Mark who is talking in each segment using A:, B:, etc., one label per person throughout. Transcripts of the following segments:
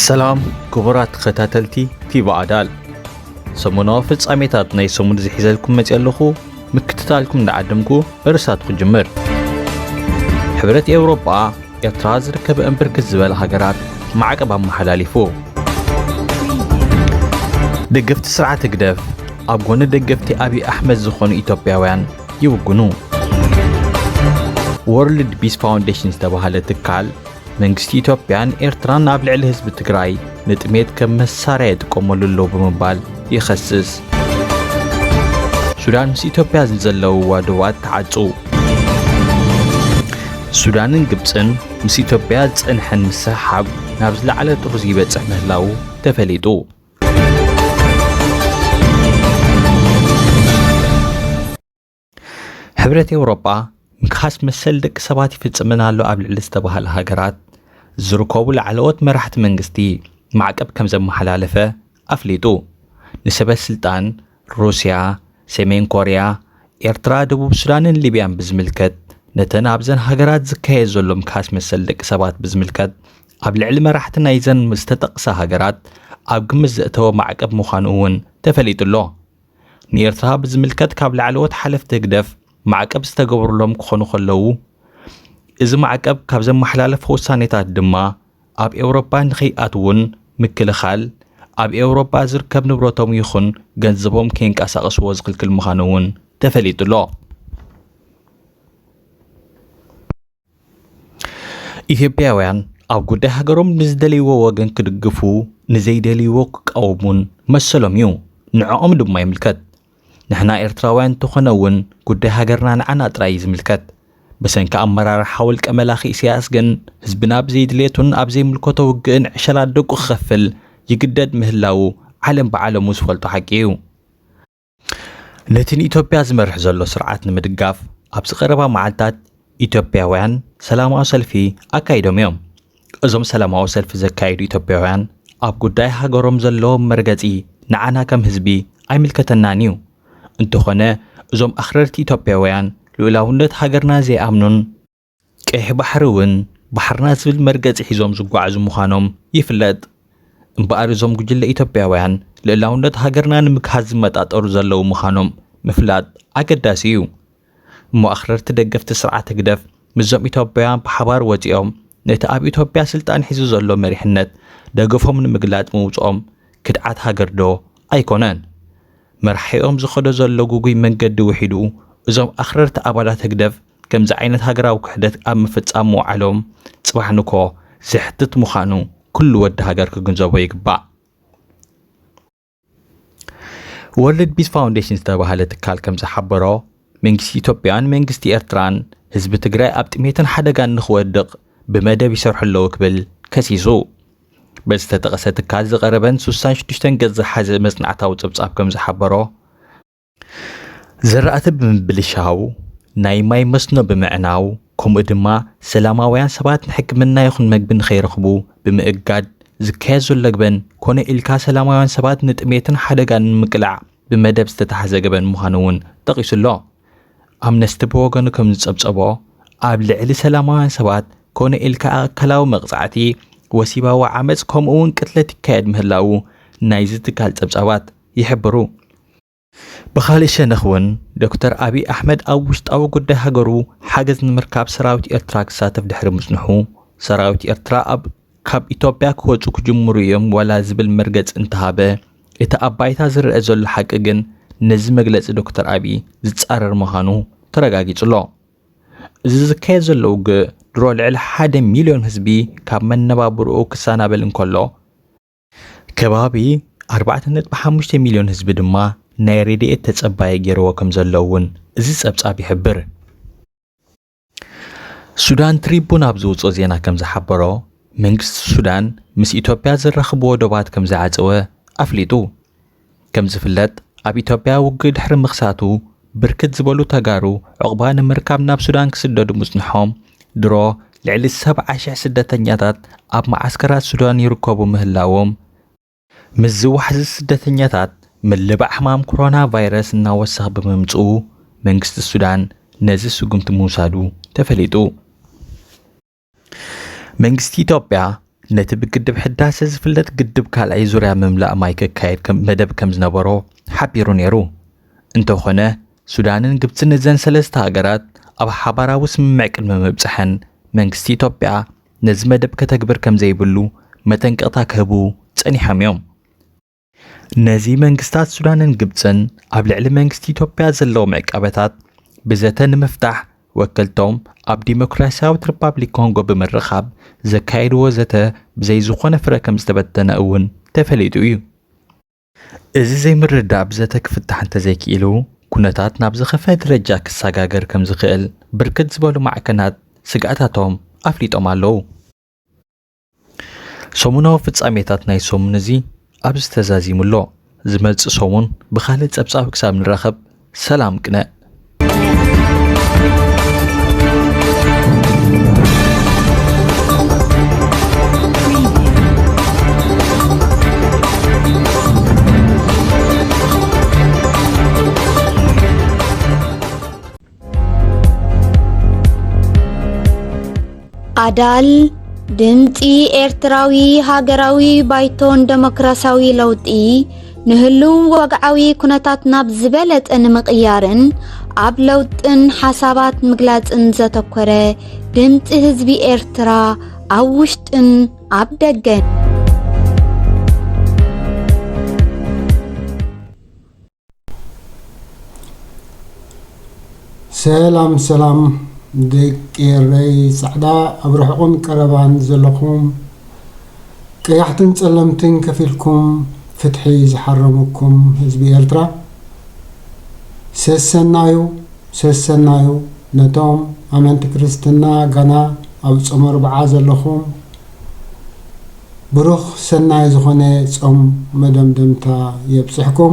A: سلام كبرات ختاتلتي تيبا عدال سمونا ፍጻሜታት ናይ ሰሙን ዝሕዘልኩም መጽለኹ ምክትታልኩም እንዳዓደምኩ እርሳትኩ ጅምር ሕብረት ኤውሮጳ ኤርትራ ዝርከበ እምብርክት ዝበለ ሃገራት ማዕቀብ አመሓላሊፉ ደገፍቲ ስርዓት ግደፍ ኣብ ጎኒ ደገፍቲ አብይ አሕመድ ዝኾኑ ኢትዮጵያውያን ይውግኑ ወርልድ ፒስ ፋውንዴሽን ዝተባሃለ ትካል መንግስቲ ኢትዮጵያን ኤርትራን ኣብ ልዕሊ ህዝቢ ትግራይ ንጥሜት ከም መሳርያ ይጥቀመሉ ኣለዉ ብምባል ይኸስስ ሱዳን ምስ ኢትዮጵያ ዝዘለው ዋድዋት ተዓጹ ሱዳንን ግብፅን ምስ ኢትዮጵያ ዝጸንሐን ምስሓብ ናብ ዝለዓለ ጥሩዝ ይበጽሕ ምህላው ተፈሊጡ ሕብረት ኤውሮጳ ምክሓስ መሰል ደቂ ሰባት ይፍጽምና ኣሎ ኣብ ልዕሊ ዝተባሃለ ሃገራት ዝርከቡ ላዕለዎት መራሕቲ መንግስቲ ማዕቀብ ከም ዘመሓላለፈ ኣፍሊጡ ንሰበት ስልጣን ሩስያ ሰሜን ኮርያ ኤርትራ ደቡብ ሱዳንን ሊብያን ብዝምልከት ነተን ኣብዘን ሃገራት ዝካየድ ዘሎ ምክሓስ መሰል ደቂ ሰባት ብዝምልከት ኣብ ልዕሊ መራሕቲ ናይዘን ዝተጠቕሰ ሃገራት ኣብ ግምት ዘእተወ ማዕቀብ ምዃኑ እውን ተፈሊጡሎ ንኤርትራ ብዝምልከት ካብ ላዕለዎት ሓለፍቲ ግደፍ ማዕቀብ ዝተገበሩሎም ክኾኑ ከለዉ እዚ ማዕቀብ ካብ ዘመሓላለፈ ውሳኔታት ድማ ኣብ ኤውሮጳ ንኸይኣትውን ምክልኻል ኣብ ኤውሮጳ ዝርከብ ንብረቶም ይኹን ገንዘቦም ከይንቀሳቐስዎ ዝኽልክል ምዃኑ እውን ተፈሊጡሎ ኢትዮጵያውያን ኣብ ጉዳይ ሃገሮም ንዝደልይዎ ወገን ክድግፉ ንዘይደልይዎ ክቃወሙን መሰሎም እዩ ንዕኦም ድማ ይምልከት ንሕና ኤርትራውያን ተኾነውን ጉዳይ ሃገርና ንዓና ጥራይ ዝምልከት በሰንካ ኣመራርሓ ውልቀ መላኺ ኢሳያስ ግን ህዝብና ብዘይድሌቱን ኣብ ዘይምልከቶ ውግእን ዕሸላት ደቁ ክኸፍል ይግደድ ምህላው ዓለም ብዓለሙ ዝፈልጦ ሓቂ እዩ ነቲ ንኢትዮጵያ ዝመርሕ ዘሎ ስርዓት ንምድጋፍ ኣብ ዝቐረባ መዓልታት ኢትዮጵያውያን ሰላማዊ ሰልፊ ኣካይዶም እዮም እዞም ሰላማዊ ሰልፊ ዘካይዱ ኢትዮጵያውያን ኣብ ጉዳይ ሃገሮም ዘለዎም መርገጺ ንዓና ከም ህዝቢ ኣይምልከተናን እዩ እንተኾነ እዞም ኣኽረርቲ ኢትዮጵያውያን ልኡላውነት ሃገርና ዘይኣምኑን ቀይሕ ባሕሪ እውን ባሕርና ዝብል መርገጺ ሒዞም ዝጓዓዙ ምዃኖም ይፍለጥ እምበኣር እዞም ጉጅለ ኢትዮጵያውያን ልኡላውነት ሃገርና ንምክሓዝ ዝመጣጠሩ ዘለዉ ምዃኖም ምፍላጥ ኣገዳሲ እዩ እሞ ኣኽረርቲ ደገፍቲ ስርዓተ ግደፍ ምዞም ኢትዮጵያውያን ብሓባር ወፂኦም ነቲ ኣብ ኢትዮጵያ ስልጣን ሒዙ ዘሎ መሪሕነት ደገፎም ንምግላጽ ምውፅኦም ክድዓት ሃገር ዶ ኣይኮነን መርሒኦም ዝኸዶ ዘሎ ጉጉይ መንገዲ ውሒዱ እዞም ኣኽረርቲ ኣባላት ህግደፍ ከምዚ ዓይነት ሃገራዊ ክሕደት ኣብ ምፍጻም መውዓሎም ጽባሕ ንኮ ዝሕትት ምዃኑ ኩሉ ወዲ ሃገር ክግንዘቦ ይግባእ ወርልድ ፒስ ፋውንዴሽን ዝተባሃለ ትካል ከም ዝሓበሮ መንግስቲ ኢትዮጵያን መንግስቲ ኤርትራን ህዝቢ ትግራይ ኣብ ጥሜትን ሓደጋን ንኽወድቕ ብመደብ ይሰርሑ ኣለዉ ክብል ከሲሱ በዚ ዝተጠቐሰ ትካል ዝቐረበን 66 ገጽ ዝሓዘ መጽናዕታዊ ጽብጻብ ከም ዝሓበሮ ዝራእቲ ብምብልሻው ናይ ማይ መስኖ ብምዕናው ከምኡ ድማ ሰላማውያን ሰባት ንሕክምና ይኹን መግቢ ንኸይረኽቡ ብምእጋድ ዝካየድ ዘሎ ግበን ኮነ ኢልካ ሰላማውያን ሰባት ንጥሜትን ሓደጋን ንምቅላዕ ብመደብ ዝተታሕዘ ግበን ምዃኑ እውን ጠቒሱሎ ኣምነስቲ ብወገኑ ከም ዝጸብጸቦ ኣብ ልዕሊ ሰላማውያን ሰባት ኮነ ኢልካ ኣካላዊ መቕጻዕቲ ወሲባዊ ዓመፅ ከምኡ እውን ቅትለት ይካየድ ምህላው ናይዚ ትካል ጸብጻባት ይሕብሩ ብኻልእ ሸነኽ እውን ዶክተር አብይ አሕመድ ኣብ ውሽጣዊ ጉዳይ ሃገሩ ሓገዝ ንምርካብ ሰራዊት ኤርትራ ክሳተፍ ድሕሪ ምጽንሑ ሰራዊት ኤርትራ ካብ ኢትዮጵያ ክወጹ ክጅምሩ እዮም ዋላ ዝብል መርገጽ እንተሃበ እቲ ኣባይታ ዝርአ ዘሎ ሓቂ ግን ነዚ መግለጺ ዶክተር አብይ ዝጻረር ምዃኑ ተረጋጊጹሎ እዚ ዝካየድ ዘሎ ውግእ ድሮ ልዕሊ 1 ሚልዮን ህዝቢ ካብ መነባብርኡ ክሳናበል እንከሎ ከባቢ 4.5 ሚልዮን ህዝቢ ድማ ናይ ሬድኤት ተጸባይ ገይርዎ ከም ዘለውን እዚ ጸብጻብ ይሕብር ሱዳን ትሪቡን ኣብ ዝውፅኦ ዜና ከም ዝሓበሮ መንግስቲ ሱዳን ምስ ኢትዮጵያ ዝረኽብዎ ዶባት ከም ዝዓፀወ ኣፍሊጡ ከም ዝፍለጥ ኣብ ኢትዮጵያ ውግእ ድሕሪ ምኽሳቱ ብርክት ዝበሉ ተጋሩ ዕቑባ ንምርካብ ናብ ሱዳን ክስደዱ ምጽንሖም ድሮ ልዕሊ 70,000 ስደተኛታት ኣብ ማዓስከራት ሱዳን ይርከቡ ምህላዎም ምስ ዝዋሕዚ ስደተኛታት ምልባዕ ሕማም ኮሮና ቫይረስ እናወሰኸ ብምምጽኡ መንግስቲ ሱዳን ነዚ ስጉምቲ ምውሳዱ ተፈሊጡ መንግስቲ ኢትዮጵያ ነቲ ብግድብ ሕዳሴ ዝፍለጥ ግድብ ካልኣይ ዙርያ ምምላእ ማይ ክካየድ መደብ ከም ዝነበሮ ሓቢሩ ነይሩ እንተኾነ ሱዳንን ግብፅን እዘን ሰለስተ ሃገራት ኣብ ሓባራዊ ስምምዕ ቅድሚ ምብፅሐን መንግስቲ ኢትዮጵያ ነዚ መደብ ከተግብር ከም ዘይብሉ መጠንቀቕታ ክህቡ ጸኒሖም እዮም ነዚ መንግስታት ሱዳንን ግብፅን ኣብ ልዕሊ መንግስቲ ኢትዮጵያ ዘለዎም ዕቀበታት ብዘተ ንምፍታሕ ወከልቶም ኣብ ዲሞክራሲያዊት ሪፓብሊክ ኮንጎ ብምርኻብ ዘካየድዎ ዘተ ብዘይ ዝኾነ ፍረ ከም ዝተበተነ እውን ተፈሊጡ እዩ እዚ ዘይምርዳእ ብዘተ ክፍታሕ እንተዘይክኢሉ ኩነታት ናብ ዝኸፈ ደረጃ ክሰጋገር ከም ዝኽእል ብርክት ዝበሉ ማዕከናት ስጋኣታቶም ኣፍሊጦም ኣለዉ ሰሙናዊ ፍጻሜታት ናይ ሰሙን እዚ ኣብ ዝተዛዚሙሎ ዝመጽእ ሰሙን ብኻልእ ጸብጻብ ክሳብ ንረኸብ ሰላም ቅነ
B: አዳል ድምፂ ኤርትራዊ ሃገራዊ ባይቶን ዴሞክራሲያዊ ለውጢ ንህልው ወግዓዊ ኩነታት ናብ ዝበለጠ ንምቕያርን ኣብ ለውጥን ሓሳባት ምግላጽን ዘተኮረ ድምፂ ህዝቢ ኤርትራ ኣብ ውሽጥን ኣብ ደገን
C: ሰላም دكيري صعدا أبرحكم كربان زلكم كيحتن سلمتن كفيلكم فتحي زحرمكم حزب إرترا سسنايو نتوم أمانت كريستنا غنا أو صمر بعاز لكم بروخ سناي زخونه صم مدمدمتا يبصحكم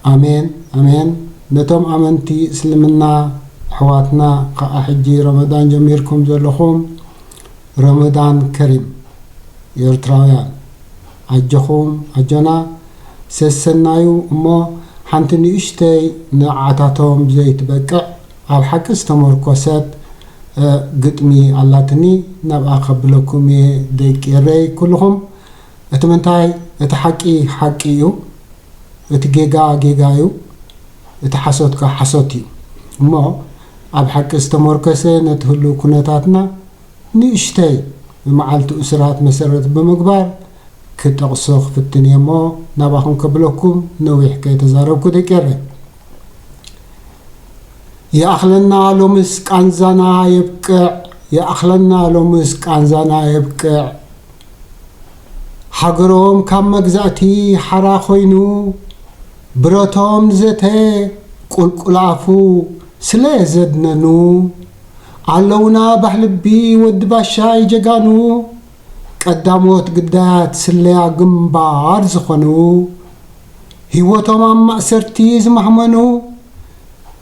C: آمين نتوم أمانتي اسلمنا حواتنا قاحجي رمضان جميركم زلخوم رمضان كريم ኤርትራውያን أجخوم أجنا سسنايو أما حنتني إشتي نعاتاتهم زيت بقع أو حكس تمركوسات قدمي علاتني نبقى قبلكم ديك إري كلهم أتمنتاي حقيو أتجيجايو أتحسوتك حسوتي أما أب حق استمركسه نتهلو كنتاتنا نشتي معالتي اሱራት مسرت بمقبار كتقصخ في الدنيا ما نباهم قبلكم نوي حكاية تزاربكم دكيري يا أخلنا لومس كانزانا يبكع يا أخلنا لومس كانزانا يبكع حقروم كم مجزاتي حرا خوينو براتهم زته قلقلافو سلا زدننو علونا بحلبي ودباشاي جغانو قداموت قدات سلا جنبار زخنو هيوتهم عم سرتي زمحمنو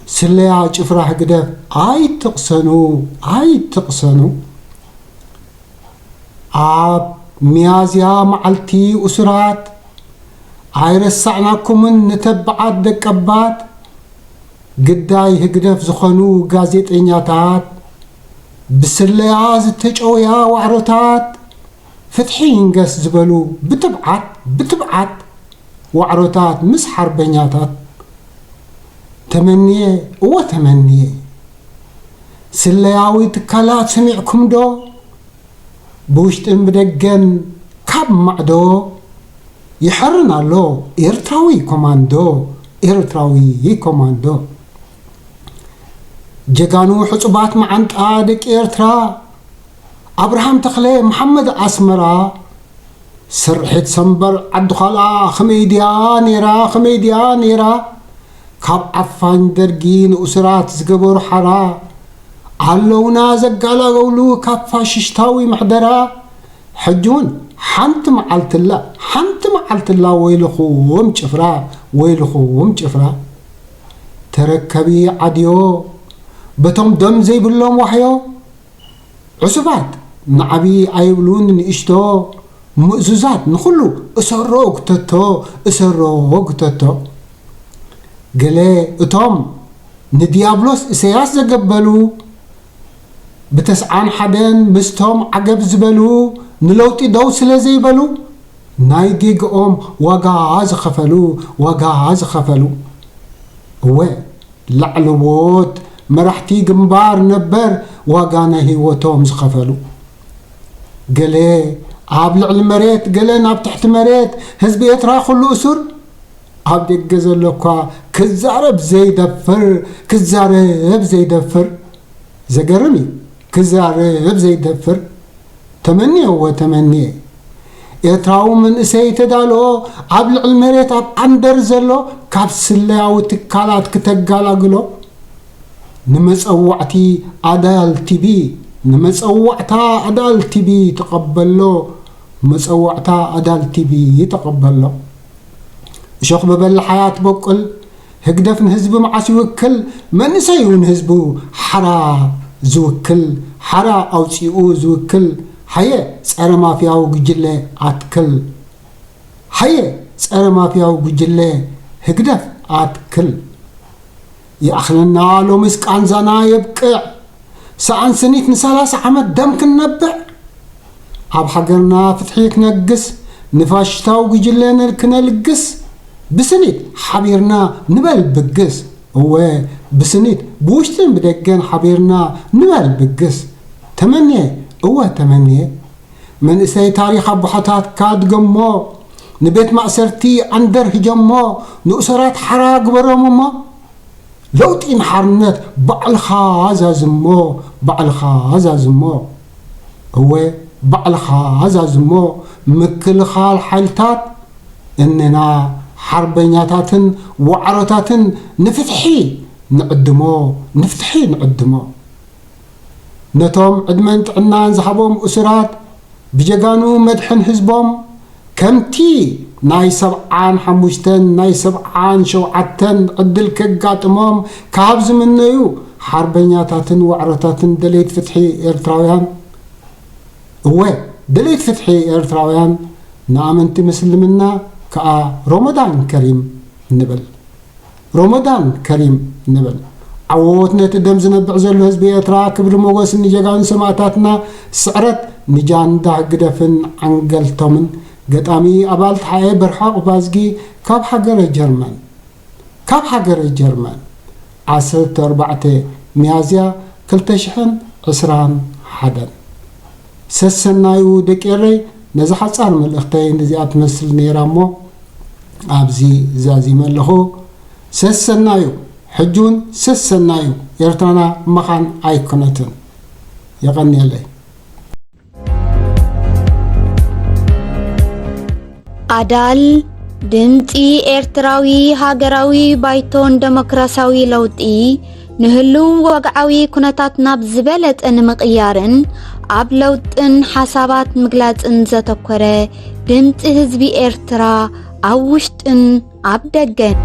C: سلا ጭፍራህ قدف اي تقسنو اب ሚያዝያ ማዓልቲ እሱራት አይረሳዕናኩም نتبعات دقبات قداي هقدف زخنو غازيطኛታት بسليا زتچويا وعروتات فتحين قس زبلو بتبعات وعروتات مس حربኛታት تمنيه سلياوي تكالات سمعكم دو بوشتن بدقن كاب معدو يحرنا له إرتراوي كوماندو جغانو حصبات معنت آدك إرترا أبراهام تخلي محمد أسمرا سرحت سنبر عدخلا خميديان نيرا كاب عفان درقين أسرات زقبور حرا علونا زقالا قولو كاب فاششتاوي محدرا حجون حنت معلت الله ويلخوهم جفرا تركبي عديو بتم دم زي بلوم وحيو عصبات نعبي ايبلون نشتو مؤززات نخلو اسروق تتو قلي اتم نديابلوس اسياس زقبلو بتسعان حدن مستهم عقب زبلو نلوطي دو سلازي بلو نايجيق وقاز خفلو هو لعلووت مرحتي جنبار نبر وقانا هيوتهم زخفلو قالي عابلع المريت قالي ناب تحت مريت هزبي يتراخل الأسر عبد الجزل لكوا كزارب زي دفر زقرمي كزارب زي دفر تمني هو تمني يتراو من اسي تدالو عابلع المريت عب اندر زلو كابس اللياو تكالات كتقالاقلو نمصوعتي ادال تيبي نمصوعتا ادال تيبي تقبلو مصوعتا ادال تيبي يتقبلو شوخ ببل حياة بقل هقدفن هزب معاس يوكل من سيون هزبو حرا زوكل حرا او تيئو زوكل حيه صار مافياو ججله اتكل حيه صار مافياو ججله هقدف اتكل يا اخلنا لو مسكان زنا يبقع سان سنيت نسلاس عمد دم كنبع اب حقرنا فتحيك نقس نفاشتاو ججله كنلقس بسنيت حبيرنا نبل بقس هو بسنيت بوشتن بدقن حبيرنا نبل بقس تمني من اسي تاريخ ابوحتات كاد قمو نبيت مأسرتي اندر هجمو نؤسرات حراق برمو لوطين حرنت بعلخا زمو هو بعلخا زمو مكل خال حالتات اننا حربيناتاتن وعرتاتن نفتحي نعدمو نتوم عدمنت عنان زحبهم أسرات بجغانو مدحن حزبهم كمتي ناي 75 ناي 77 عدل كقاطمهم كابز منيو حربيناتاتن وعرتاتن دليت فتحي إرتراويان هو دليت فتحي إرتراويان نامنت مسلمنا كا رمضان كريم نبل عوتنا تدم زنبع زلو هزبي اترا كبر موغس نجاغان سماعتاتنا سعرت نجان دا قدفن عنقلتمن قطامي ابالت حي برحاق بازقي كاب حقر الجرمان 14 ميازيا كلتشحن عسران حدن سسنايو دكيري نزحت صار من الاختين نزيات مثل نيرامو ابزي زازي ملخو سسنايو حجون سسنايو يرتانا مخان ايكونتن يغني لي
B: አዳል ድምፂ ኤርትራዊ ሃገራዊ ባይቶን ዴሞክራሲያዊ ለውጢ ንህልው ወግዓዊ ኩነታት ናብ ዝበለጠ ንምቕያርን ኣብ ለውጥን ሓሳባት ምግላፅን ዘተኮረ ድምፂ ህዝቢ ኤርትራ ኣብ ውሽጥን ኣብ ደገን